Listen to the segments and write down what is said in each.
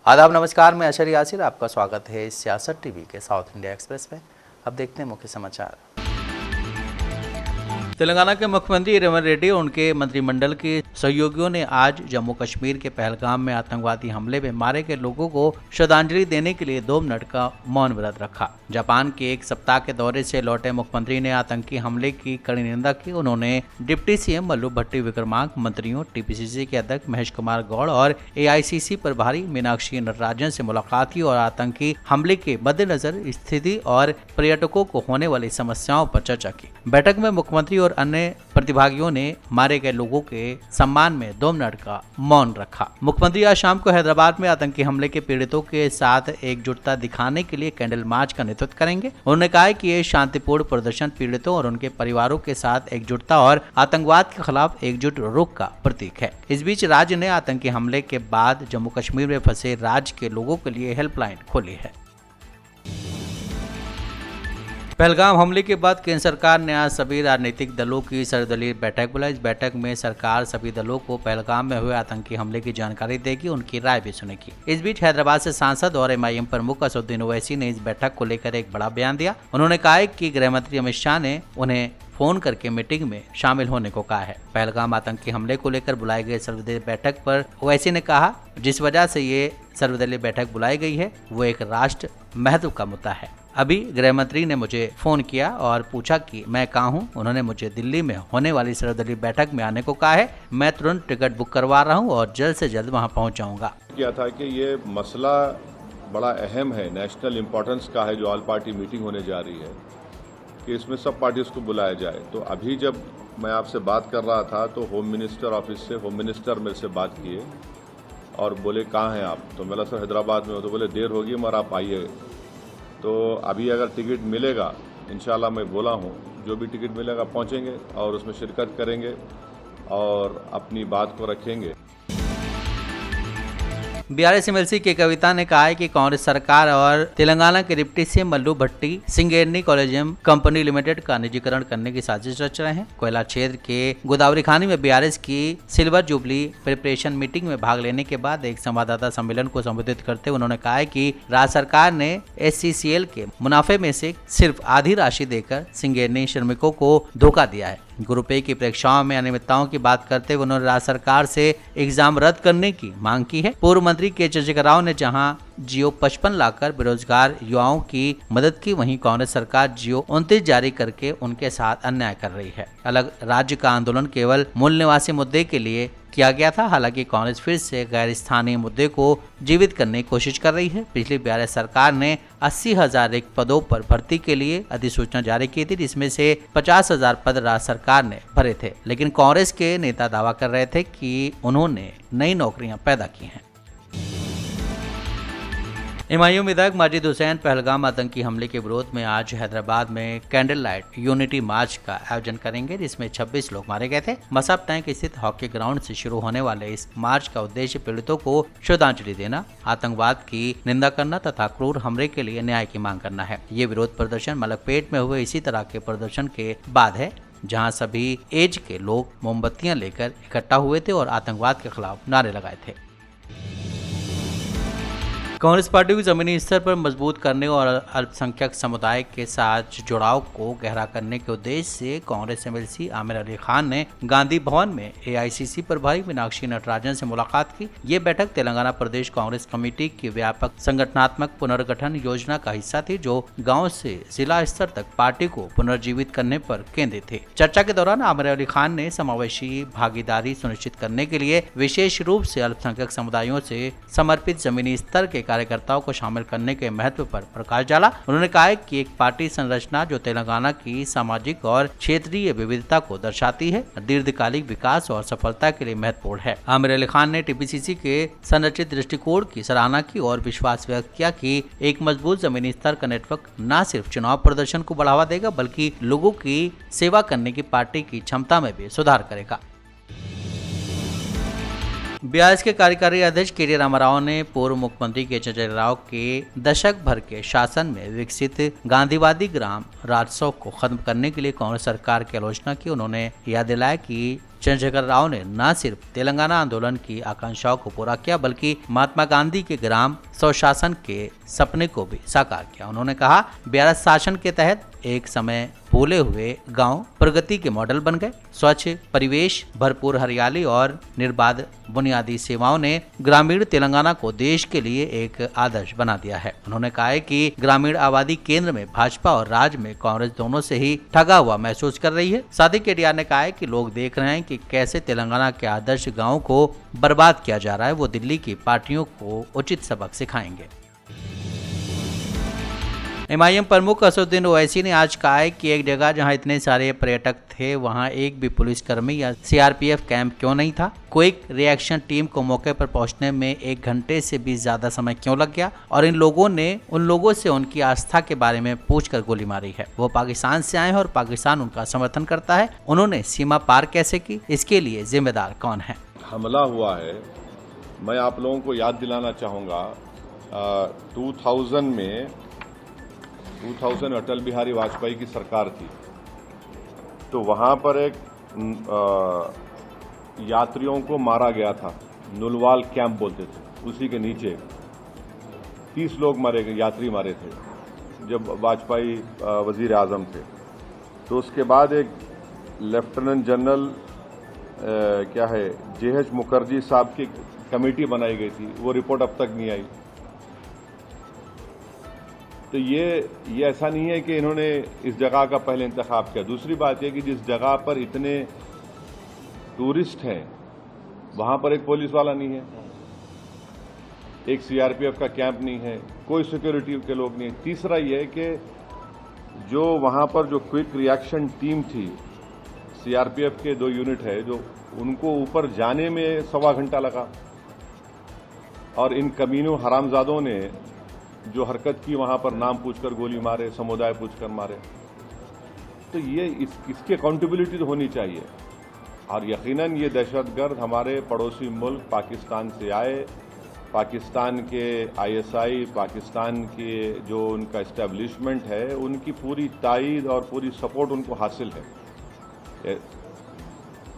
आदाब, नमस्कार। मैं अशर यासिर, आपका स्वागत है सियासत टीवी के साउथ इंडिया एक्सप्रेस में। अब देखते हैं मुख्य समाचार। तेलंगाना के मुख्यमंत्री रेवंत रेड्डी और उनके मंत्रिमंडल के सहयोगियों ने आज जम्मू कश्मीर के पहलगाम में आतंकवादी हमले में मारे गए लोगों को श्रद्धांजलि देने के लिए 2 मिनट का मौन व्रत रखा। जापान के 1 सप्ताह के दौरे से लौटे मुख्यमंत्री ने आतंकी हमले की कड़ी निंदा की। उन्होंने डिप्टी सीएम मल्लू भट्टी विक्रमांक, मंत्रियों, टीपीसीसी के अध्यक्ष महेश कुमार गौड़ और एआईसीसी प्रभारी मीनाक्षी नटराजन से मुलाकात की और आतंकी हमले के मद्देनजर स्थिति और पर्यटकों को होने वाली समस्याओं पर चर्चा की। बैठक में मुख्यमंत्री और अन्य प्रतिभागियों ने मारे गए लोगों के सम्मान में 2 मिनट का मौन रखा। मुख्यमंत्री आज शाम को हैदराबाद में आतंकी हमले के पीड़ितों के साथ एकजुटता दिखाने के लिए कैंडल मार्च का नेतृत्व करेंगे। उन्होंने कहा कि ये शांतिपूर्ण प्रदर्शन पीड़ितों और उनके परिवारों के साथ एकजुटता और आतंकवाद के खिलाफ एकजुट रुख का प्रतीक है। इस बीच राज्य ने आतंकी हमले के बाद जम्मू कश्मीर में फंसे राज्य के लोगों के लिए हेल्पलाइन खोली है। पहलगाम हमले के बाद केंद्र सरकार ने आज सभी राजनीतिक दलों की सर्वदलीय बैठक बुलाई। इस बैठक में सरकार सभी दलों को पहलगाम में हुए आतंकी हमले की जानकारी देगी, उनकी राय भी सुनेगी। इस बीच हैदराबाद से सांसद और एमआईएम प्रमुख असदुद्दीन ओवैसी ने इस बैठक को लेकर एक बड़ा बयान दिया। उन्होंने कहा कि गृह मंत्री अमित शाह ने उन्हें फोन करके मीटिंग में शामिल होने को कहा है। पहलगाम आतंकी हमले को लेकर बुलाई गई सर्वदलीय बैठक पर ओवैसी ने कहा, जिस वजह से ये सर्वदलीय बैठक बुलाई गई है वो एक राष्ट्र महत्व का मुद्दा है। अभी गृह मंत्री ने मुझे फोन किया और पूछा कि मैं कहाँ हूँ। उन्होंने मुझे दिल्ली में होने वाली सर्वदलीय बैठक में आने को कहा है। मैं तुरंत टिकट बुक करवा रहा हूँ और जल्द से जल्द वहाँ पहुँच जाऊँगा। क्या था कि ये मसला बड़ा अहम है, नेशनल इम्पोर्टेंस का है, जो ऑल पार्टी मीटिंग होने जा रही है कि इसमें सब पार्टीज को बुलाया जाए। तो अभी जब मैं आपसे बात कर रहा था तो होम मिनिस्टर ऑफिस से होम मिनिस्टर मेरे से बात किए और बोले कहाँ हैं आप। तो मैं सर हैदराबाद में हो। तो बोले देर होगी मगर आप आइए। तो अभी अगर टिकट मिलेगा, इंशाल्लाह मैं बोला हूँ, जो भी टिकट मिलेगा पहुँचेंगे और उसमें शिरकत करेंगे और अपनी बात को रखेंगे। बीआरएस एमएलसी के कविता ने कहा है कि कांग्रेस सरकार और तेलंगाना के डिप्टी सीएम मल्लू भट्टी सिंगेरनी कॉलेजियम कंपनी लिमिटेड का निजीकरण करने की साजिश रच रहे हैं। कोयला क्षेत्र के गोदावरी खानी में बीआरएस की सिल्वर जुबली प्रिपरेशन मीटिंग में भाग लेने के बाद एक संवाददाता सम्मेलन को संबोधित करते हुए उन्होंने कहा है कि राज्य सरकार ने एससीसीएल के मुनाफे में से सिर्फ आधी राशि देकर सिंगेरनी श्रमिकों को धोखा दिया है। गुरुपे की परीक्षाओं में अनियमितताओं की बात करते हुए उन्होंने राज्य सरकार से एग्जाम रद्द करने की मांग की है। पूर्व मंत्री के चंद्रशेखर राव ने जहां जियो 55 लाकर बेरोजगार युवाओं की मदद की, वहीं कांग्रेस सरकार जियो 29 जारी करके उनके साथ अन्याय कर रही है। अलग राज्य का आंदोलन केवल मूल निवासी मुद्दे के लिए किया गया था। हालांकि कांग्रेस फिर से गैर स्थानीय मुद्दे को जीवित करने की कोशिश कर रही है। पिछली बीआरएस सरकार ने 80,000 रिक्त पदों पर भर्ती के लिए अधिसूचना जारी की थी, जिसमें से 50,000 पद राज्य सरकार ने भरे थे। लेकिन कांग्रेस के नेता दावा कर रहे थे कि उन्होंने नई नौकरियां पैदा की हैं। एमआईएम विधायक माजिद हुसैन पहलगाम आतंकी हमले के विरोध में आज हैदराबाद में कैंडल लाइट यूनिटी मार्च का आयोजन करेंगे, जिसमें 26 लोग मारे गए थे। मसाब टैंक स्थित हॉकी ग्राउंड से शुरू होने वाले इस मार्च का उद्देश्य पीड़ितों को श्रद्धांजलि देना, आतंकवाद की निंदा करना तथा क्रूर हमले के लिए न्याय की मांग करना है। ये विरोध प्रदर्शन मलकपेट में हुए इसी तरह के प्रदर्शन के बाद है, जहाँ सभी एज के लोग मोमबत्तियां लेकर इकट्ठा हुए थे और आतंकवाद के खिलाफ नारे लगाए थे। कांग्रेस पार्टी को जमीनी स्तर पर मजबूत करने और अल्पसंख्यक समुदाय के साथ जुड़ाव को गहरा करने के उद्देश्य से कांग्रेस एमएलसी आमिर अली खान ने गांधी भवन में एआईसीसी प्रभारी मीनाक्षी नटराजन से मुलाकात की। ये बैठक तेलंगाना प्रदेश कांग्रेस कमेटी की व्यापक संगठनात्मक पुनर्गठन योजना का हिस्सा थी, जो गाँव से जिला स्तर तक पार्टी को पुनर्जीवित करने पर केंद्रित थी। चर्चा के दौरान आमिर अली खान ने समावेशी भागीदारी सुनिश्चित करने के लिए विशेष रूप से अल्पसंख्यक समुदायों से समर्पित जमीनी स्तर के कार्यकर्ताओं को शामिल करने के महत्व पर प्रकाश डाला। उन्होंने कहा कि एक पार्टी संरचना जो तेलंगाना की सामाजिक और क्षेत्रीय विविधता को दर्शाती है, दीर्घकालिक विकास और सफलता के लिए महत्वपूर्ण है। आमिर अली खान ने टीपीसीसी के संरचित दृष्टिकोण की सराहना की और विश्वास व्यक्त किया कि एक मजबूत जमीनी स्तर का नेटवर्क न सिर्फ चुनाव प्रदर्शन को बढ़ावा देगा, बल्कि लोगों की सेवा करने की पार्टी की क्षमता में भी सुधार करेगा। बीआरएस के कार्यकारी अध्यक्ष के टी रामाराव ने पूर्व मुख्यमंत्री के चंद्रशेखर राव के दशक भर के शासन में विकसित गांधीवादी ग्राम राजस्व को खत्म करने के लिए कांग्रेस सरकार की आलोचना की। उन्होंने याद दिलाया कि चंद्रशेखर राव ने न सिर्फ तेलंगाना आंदोलन की आकांक्षाओं को पूरा किया बल्कि महात्मा गांधी के ग्राम स्वशासन के सपने को भी साकार किया। उन्होंने कहा, BRS शासन के तहत एक समय भूले हुए गांव प्रगति के मॉडल बन गए। स्वच्छ परिवेश, भरपूर हरियाली और निर्बाध बुनियादी सेवाओं ने ग्रामीण तेलंगाना को देश के लिए एक आदर्श बना दिया है। उन्होंने कहा है कि ग्रामीण आबादी केंद्र में भाजपा और राज्य में कांग्रेस दोनों से ही ठगा हुआ महसूस कर रही है। साथ ही केटीआर ने कहा है कि लोग देख रहे हैं कि कैसे तेलंगाना के आदर्श गाँव को बर्बाद किया जा रहा है। वो दिल्ली की पार्टियों को उचित सबक सिखाएंगे। MIM प्रमुख असदुद्दीन ओवैसी ने आज कहा है कि एक जगह जहां इतने सारे पर्यटक थे वहां एक भी पुलिसकर्मी या CRPF कैंप क्यों नहीं था। क्विक रिएक्शन टीम को मौके पर पहुंचने में 1 घंटे से भी ज्यादा समय क्यों लग गया और इन लोगों ने उन लोगों से उनकी आस्था के बारे में पूछकर गोली मारी है। वो पाकिस्तान से आए हैं और पाकिस्तान उनका समर्थन करता है। उन्होंने सीमा पार कैसे की, इसके लिए जिम्मेदार कौन है। हमला हुआ है, मैं आप लोगों को याद दिलाना चाहूँगा 2000 अटल बिहारी वाजपेयी की सरकार थी, तो वहाँ पर एक यात्रियों को मारा गया था, नुलवाल कैंप बोलते थे, उसी के नीचे 30 लोग मारे गए, यात्री मारे थे जब वाजपेयी वजीर आजम थे। तो उसके बाद एक लेफ्टिनेंट जनरल JH मुखर्जी साहब की कमेटी बनाई गई थी, वो रिपोर्ट अब तक नहीं आई। तो ये ऐसा नहीं है कि इन्होंने इस जगह का पहले इंतखाब किया। दूसरी बात यह कि जिस जगह पर इतने टूरिस्ट हैं वहां पर एक पुलिस वाला नहीं है, एक CRPF का कैंप नहीं है, कोई सिक्योरिटी के लोग नहीं है। तीसरा ये कि जो वहां पर जो क्विक रिएक्शन टीम थी, CRPF के 2 यूनिट है, जो उनको ऊपर जाने में 1.25 घंटा लगा और इन कमीनों हरामजादों ने जो हरकत की वहां पर नाम पूछकर गोली मारे, समुदाय पूछकर मारे। तो ये इसकी अकाउंटेबिलिटी तो होनी चाहिए। और यकीनन ये दहशतगर्द हमारे पड़ोसी मुल्क पाकिस्तान से आए, पाकिस्तान के ISI, पाकिस्तान के जो उनका इस्टेब्लिशमेंट है, उनकी पूरी तायीद और पूरी सपोर्ट उनको हासिल है।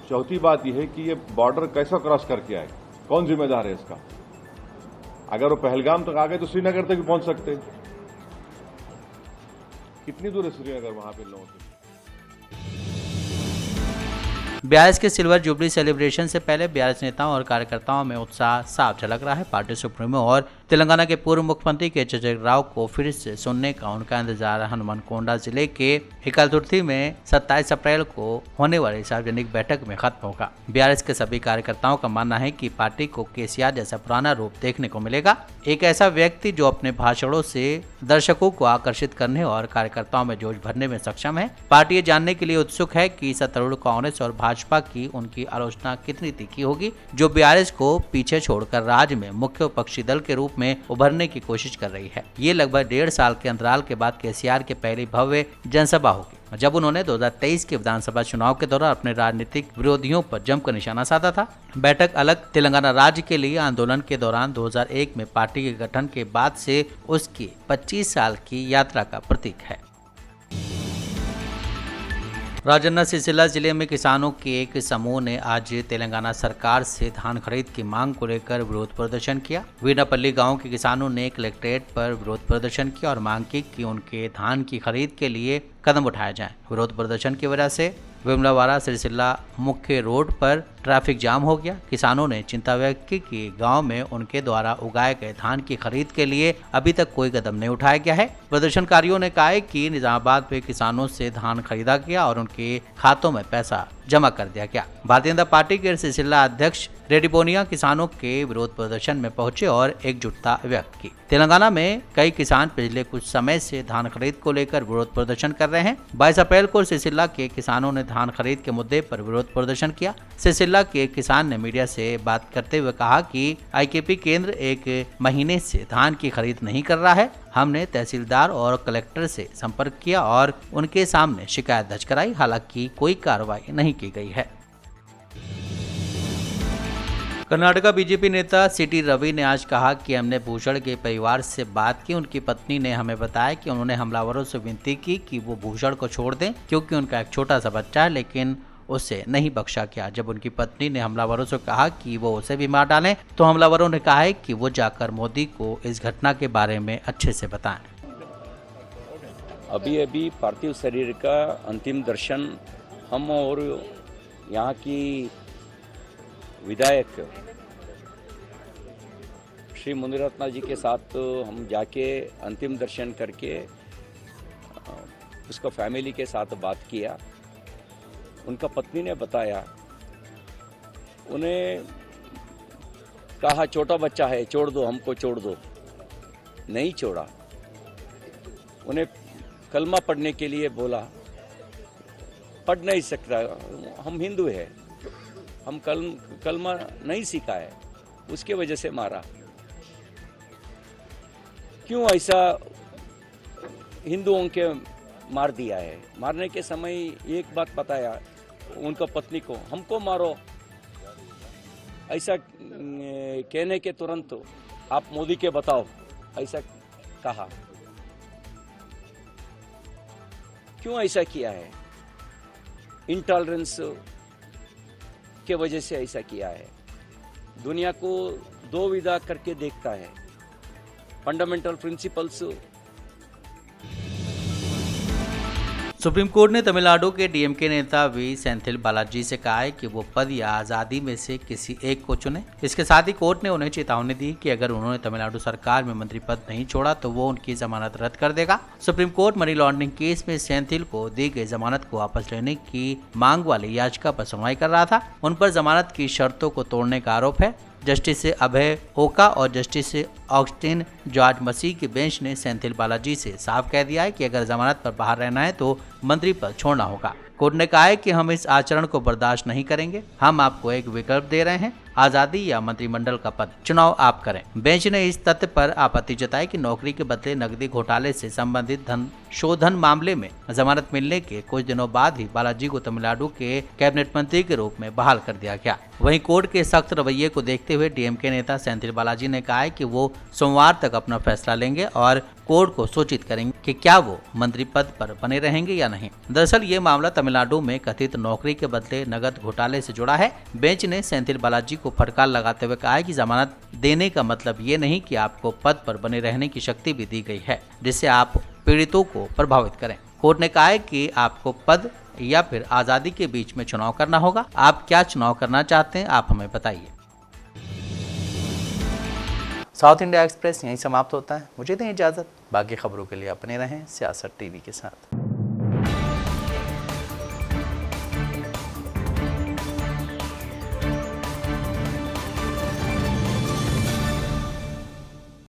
चौथी बात यह है कि ये बॉर्डर कैसा क्रॉस करके आए, कौन जिम्मेदार है इसका। अगर वो पहलगाम तक आ गए तो श्रीनगर तक भी पहुंच सकते। कितनी दूर है श्रीनगर वहां पे लोगों से। BRS के सिल्वर जुबली सेलिब्रेशन से पहले BRS नेताओं और कार्यकर्ताओं में उत्साह साफ झलक रहा है। पार्टी सुप्रीमो और तेलंगाना के पूर्व मुख्यमंत्री के चंद्रशेखर राव को फिर से सुनने का उनका इंतजार हनुमानकोंडा जिले के हिकालतुर्थी में 27 अप्रैल को होने वाली सार्वजनिक बैठक में खत्म होगा। BRS के सभी कार्यकर्ताओं का मानना है कि पार्टी को केसीआर जैसा पुराना रूप देखने को मिलेगा, एक ऐसा व्यक्ति जो अपने भाषणों से दर्शकों को आकर्षित करने और कार्यकर्ताओं में जोश भरने में सक्षम है। पार्टी ये जानने के लिए उत्सुक है कि सत्तारूढ़ कांग्रेस और भाजपा की उनकी आलोचना कितनी तीखी होगी, जो BRS को पीछे छोड़कर राज्य में मुख्य विपक्षी दल के रूप में उभरने की कोशिश कर रही है। ये लगभग 1.5 साल के अंतराल के बाद केसीआर की पहली भव्य जनसभा होगी, जब उन्होंने 2023 के विधानसभा चुनाव के दौरान अपने राजनीतिक विरोधियों पर जमकर निशाना साधा था। बैठक अलग तेलंगाना राज्य के लिए आंदोलन के दौरान 2001 में पार्टी के गठन के बाद से उसकी 25 साल की यात्रा का प्रतीक है। राजन्ना सिलसिला जिले में किसानों के एक समूह ने आज तेलंगाना सरकार से धान खरीद की मांग को लेकर विरोध प्रदर्शन किया। वीनापल्ली गांव के किसानों ने कलेक्ट्रेट पर विरोध प्रदर्शन किया और मांग की कि उनके धान की खरीद के लिए कदम उठाए जाएं। विरोध प्रदर्शन की वजह से विमलावाड़ा सिलसिला मुख्य रोड पर ट्रैफिक जाम हो गया। किसानों ने चिंता व्यक्त की कि गांव में उनके द्वारा उगाए गए धान की खरीद के लिए अभी तक कोई कदम नहीं उठाया गया है। प्रदर्शनकारियों ने कहा है कि निजामाबाद में किसानों से धान खरीदा गया और उनके खातों में पैसा जमा कर दिया गया। भारतीय जनता पार्टी के सिलसिला अध्यक्ष रेड्डी बोनिया किसानों के विरोध प्रदर्शन में पहुंचे और एकजुटता व्यक्त की। तेलंगाना में कई किसान पिछले कुछ समय से धान खरीद को लेकर विरोध प्रदर्शन कर रहे हैं। 22 अप्रैल को सिलसिला के किसानों ने धान खरीद के मुद्दे पर विरोध प्रदर्शन किया। सिलसिला के किसान ने मीडिया से बात करते हुए कहा कि IKP केंद्र 1 महीने से धान की खरीद नहीं कर रहा है। हमने तहसीलदार और कलेक्टर से संपर्क किया और उनके सामने शिकायत दर्ज कराई, हालांकि कोई कार्रवाई नहीं की गई है। कर्नाटका बीजेपी नेता CT रवि ने आज कहा कि हमने भूषण के परिवार से बात की। उनकी पत्नी ने हमें बताया कि उन्होंने हमलावरों से विनती की कि वो भूषण को छोड़ दें क्योंकि उनका एक छोटा सा बच्चा है, लेकिन उसे नहीं बख्शा गया। जब उनकी पत्नी ने हमलावरों से कहा कि वो उसे भी मार डालें, तो हमलावरों ने कहा है कि वो जाकर मोदी को इस घटना के बारे में अच्छे से बताएं। अभी पार्थिव शरीर का अंतिम दर्शन हम और यहाँ की विधायक श्री मुनिरत्ना जी के साथ हम जाके अंतिम दर्शन करके उसका फैमिली के साथ बात किया। उनका पत्नी ने बताया, उन्हें कहा छोटा बच्चा है, छोड़ दो, हमको छोड़ दो। नहीं छोड़ा। उन्हें कलमा पढ़ने के लिए बोला, पढ़ नहीं सकता, हम हिंदू हैं, हम कलमा नहीं सीखा है, उसके वजह से मारा। क्यों ऐसा हिंदुओं के मार दिया है? मारने के समय एक बात बताया उनका पत्नी को, हमको मारो। ऐसा कहने के तुरंत आप मोदी के बताओ, ऐसा कहा। क्यों ऐसा किया है? इंटॉलरेंस के वजह से ऐसा किया है। दुनिया को दो विधा करके देखता है। Fundamental principles. सुप्रीम कोर्ट ने तमिलनाडु के डीएमके नेता वी सेंथिल बालाजी से कहा है कि वो पद या आजादी में से किसी एक को चुने। इसके साथ ही कोर्ट ने उन्हें चेतावनी दी कि अगर उन्होंने तमिलनाडु सरकार में मंत्री पद नहीं छोड़ा तो वो उनकी जमानत रद्द कर देगा। Supreme court money laundering case में सेंथिल को दी गई जमानत को वापस लेने की मांग वाली याचिका पर सुनवाई कर रहा था। उन पर जमानत की शर्तों को तोड़ने का आरोप है। जस्टिस अभय ओका और जस्टिस ऑगस्टिन जॉर्ज मसीह की बेंच ने सेंथिल बालाजी से साफ कह दिया है कि अगर जमानत पर बाहर रहना है तो मंत्री पद छोड़ना होगा। कोर्ट ने कहा है कि हम इस आचरण को बर्दाश्त नहीं करेंगे। हम आपको एक विकल्प दे रहे हैं, आजादी या मंत्रिमंडल का पद, चुनाव आप करें। बेंच ने इस तथ्य पर आपत्ति जताई कि नौकरी के बदले नकदी घोटाले से संबंधित धन शोधन मामले में जमानत मिलने के कुछ दिनों बाद ही बालाजी को तमिलनाडु के कैबिनेट मंत्री के रूप में बहाल कर दिया गया। वहीं कोर्ट के सख्त रवैये को देखते हुए डीएमके नेता सेंथिल बालाजी ने कहा है कि वो सोमवार तक अपना फैसला लेंगे और कोर्ट को सूचित करेंगे कि क्या वो मंत्री पद पर बने रहेंगे या नहीं। दरअसल ये मामला तमिलनाडु में कथित नौकरी के बदले नकद घोटाले से जुड़ा है। बेंच ने सेंथिल बालाजी को फटकार लगाते हुए कहा है कि जमानत देने का मतलब ये नहीं कि आपको पद पर बने रहने की शक्ति भी दी गई है जिससे आप पीड़ितों को प्रभावित करें। कोर्ट ने कहा है कि आपको पद या फिर आजादी के बीच में चुनाव करना होगा। आप क्या चुनाव करना चाहते हैं, आप हमें बताइए। साउथ इंडिया एक्सप्रेस यहीं समाप्त होता है। मुझे दें इजाजत। बाकी खबरों के लिए अपने रहें सियासत टीवी के साथ।